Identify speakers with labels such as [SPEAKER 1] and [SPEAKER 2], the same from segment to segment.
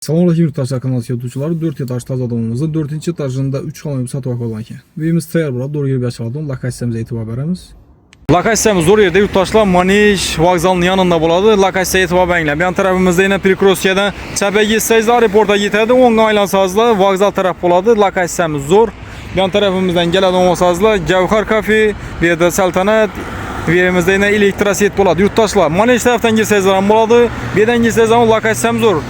[SPEAKER 1] Selamünaleyküm yurttaşlar, kanal seyircileri. 4 etaş tazadığımızda 4. etajında 3 xonali satıb olan ekan. Uyimiz tayyor burada. Doğru girib yaşadık. Lokasiyamıza etibar beramiz.
[SPEAKER 2] Lokasiyamiz zo'r yerda yurttaşlar, Manij vokzalining yonida bo'ladi. Lokasiyaga e'tibor beringlar. Bu yon tarafimizda yana Prikrossiyadan chapaga yetsangizlar, reportga yetadi. O'ngga aylansangizlar, vokzal taraf bo'ladi. Lokasiyamiz zo'r. Bu yon tarafimizdan keladigan bo'lsangizlar, Javhar kafe, bu yerda Saltanat, bu yerimizda yana elektroset bo'ladi. Yurttaşlar, Manij tarafdan kelsangizlar ham bo'ladi. Bu yerdan kelsangizlar ham lokasiyamiz zo'r.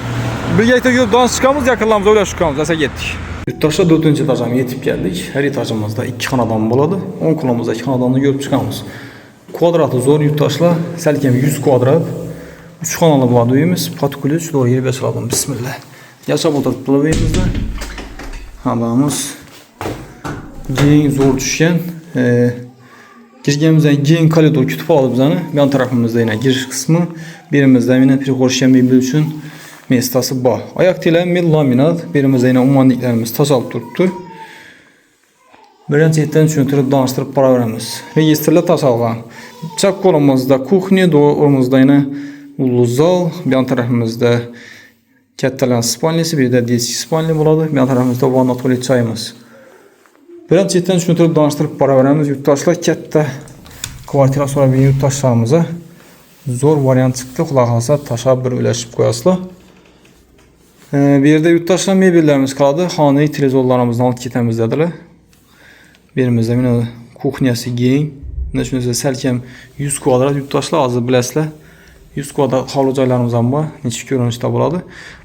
[SPEAKER 2] Birgalikda yurib dans chiqamiz, yaqinlarimiz o'ylab chiqamiz. Asa ketdik. Yurttaşlar 4. etajga yetib keldik. Har etajimizda 2 xonadon bo'ladi. 10 kunimizda 2 xonadonni ko'rib chiqamiz. Kvadrati zo'r yurttaşlar, salkam 100 kvadrat. 3 xonali bo'ladi uyimiz. Patkulich zo'r yerga boshladim. Bismillah. Yashab o'tiribdi uyimizda. Hammamiz keng zo'r tushgan. Kirganimizdan keyin koridor kutib oladi bizani. Bu yon tarafimizda yana girish qismi, berimizda yana prixorshga mebel uchun mestasi bor. Oyoq telam laminat, berimizda yana ummonliklarimiz tozalib turibdi. Birinchi etdan tushuntirib danıştırib boraveramiz. Registrlar tasavvur. Chap qo'limizda kuxnya, o'rmizda yana ulu zal, bu yon tarafimizda kattalar spalnisi, bu yerda детский spalni bo'ladi. Bu yon tarafimizda vanna tualet joyimiz. Birinchi etdan tushuntirib danıştırib boraveramiz. Yurttaşlar katta kvartira so'ragan yurttaşlarimizga zo'r variant chiqdi. Xudo xolasa tashabbur ulashib qo'yasizlar. Bu yerda yurttaşlar mebellarimiz qoladi. Xonali televizorlarimizni olib ketamiz dedilar. Berimizda mana kuxnyasi keng. Mana shunisi salkam 100 kvadrat yurttaşlar, hozir bilasizlar. 100 kvadrat hovli joylarimiz ham bor. Nechta ko'rinishda bo'ladi.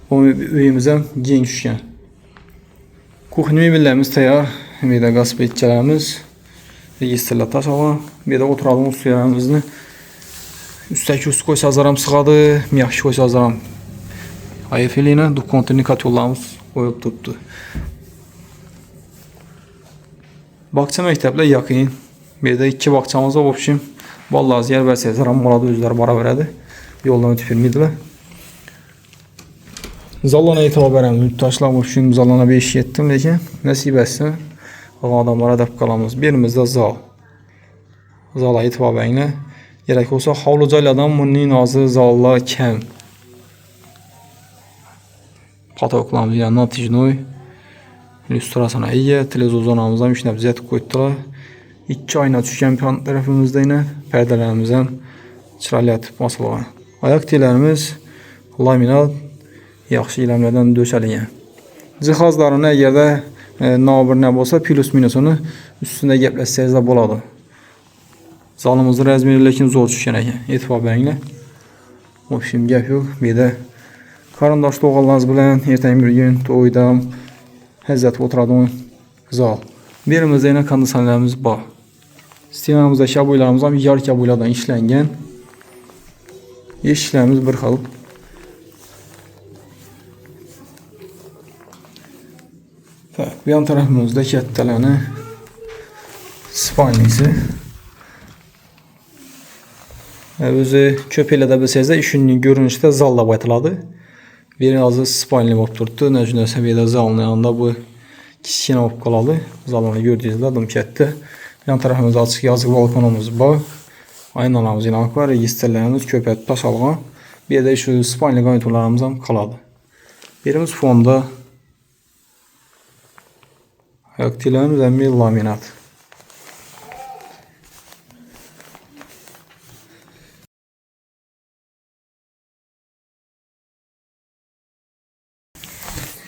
[SPEAKER 2] Bu uyimiz ham keng tushgan. Kuxnya mebellarimiz tayyor. Bu yerda gaz petchalarimiz, registrlar tasavvur. Bu yerda o'tiradigan ustlarimizni ustaki ust qo'ysangiz ham sig'adi, yaxshi qo'ysangiz ham ayfelina dukontirni katyollarimiz qo'yib turibdi. Bog'cha maktablar yaqin. Bu yerda 2 bog'chamiz bor, o'pshim. Bolalarimiz yer bersangiz ham bo'ladi, o'zlari boraveradi. Yo'ldan o'tib yurmaydilar. Zalona e'tibor beramiz. Yurttaşlar o'pshim zalona 5 yetdim, lekin nasib etsa odamlar adab qolamiz. Berimizda zal. Zalga e'tibor beringlar. Kerak bo'lsa hovli joylardan bunning hozir zallar kam. Потокларimiz yana natijnoy. Illyustratsiyaga ega, televizor zonamiz ham ishlab tuzatib qo'ydilar. 2 oyna tushgan yon tarafimizda yana pardalarimiz ham chiroyli etib osilgan. Oyoq telarimiz laminat yaxshi gilamlardan döşalgan. Jihozlarini agarda nobirna bo'lsa, plus minusini ustida gaplashsangiz bo'ladi. Zalimizni razmeri lekin zo'r tushgan ekan. E'tibor beringlar. O'shim gap yo'q. Bu yerda qarindosh to'g'anlarimiz bilan ertangi bir kun to'yda hazzat o'tiradigan zal. Berimizda yana konditsionerlarimiz bor. Stenamizda shaboylarimiz ham yarka bo'ylardan ishlangan. Eshiklarimiz bir xil. Bu yon tarafimizda kattalarni spalnisi. O'zi ko'plarda bilsangizlar, shunning ko'rinishida zal deb aytiladi. Biri hozir spalni bo'lib turibdi. Nima saviyada zalning yonida bu kichkina bo'lib qoladi. Zalni ko'rdingizlar, dim katta. Yon tarafimizda ochiq yozuv balkonimiz bor. Aynalarimiz yana bor, registrlarimiz ko'payib tashalgan. Bu yerda shu spalni garniturlarimiz ham qoladi. Birimiz fonda oyoq telarimiz ham laminat.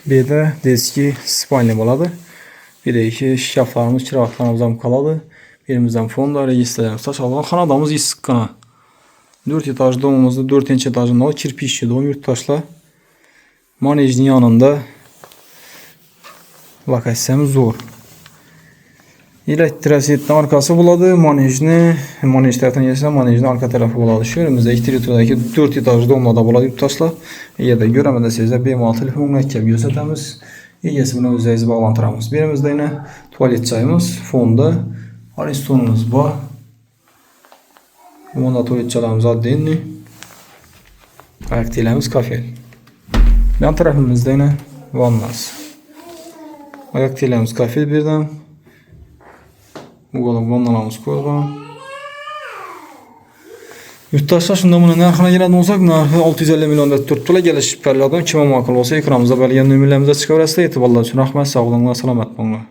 [SPEAKER 2] Bu yerda детский spalni bo'ladi. Bu yerda shkaflarimiz, chiroqlarimiz ham qoladi. Birimizdan fonda registrlarimiz tashalgan. Xonadonimiz issiqqina. 4 etaj domimizda 4-etajda kirpishli dom yurttaşlar. Manejning yonida lokasiyamiz zo'r. Elektrosetning orqasi bo'ladi, manej tarafdan esa manejning orqa tarafi bo'ladi. Shu yerimizda ekteriordagi 4 etaj domlarda bo'ladi yurttaşlar. Yerda ko'raman desangizlar, bemalol telefonga kelib ko'rsatamiz. Egasi bilan o'zingiz bog'lantiramiz. Berimizda yana tualet joyimiz, fonda aristonimiz bor. Bunda tualet joylarimiz oddiy. Oyoq telarimiz kafe. Bu yon tarafimizda yana vannas. Oyoq telarimiz kafe birdan. Bu vannalarimiz qo'yilgan. Yurttaşlar şunda buni narxına keladigan bo'lsak, narxi 650 milliondan 4 to'la kelishib beriladigan. Kim ma'qul bo'lsa ekranimizda berilgan nomerlarimizga chiqaverasizlar. E'tiborlar uchun rahmat, sog' bo'linglar, salomat bo'linglar.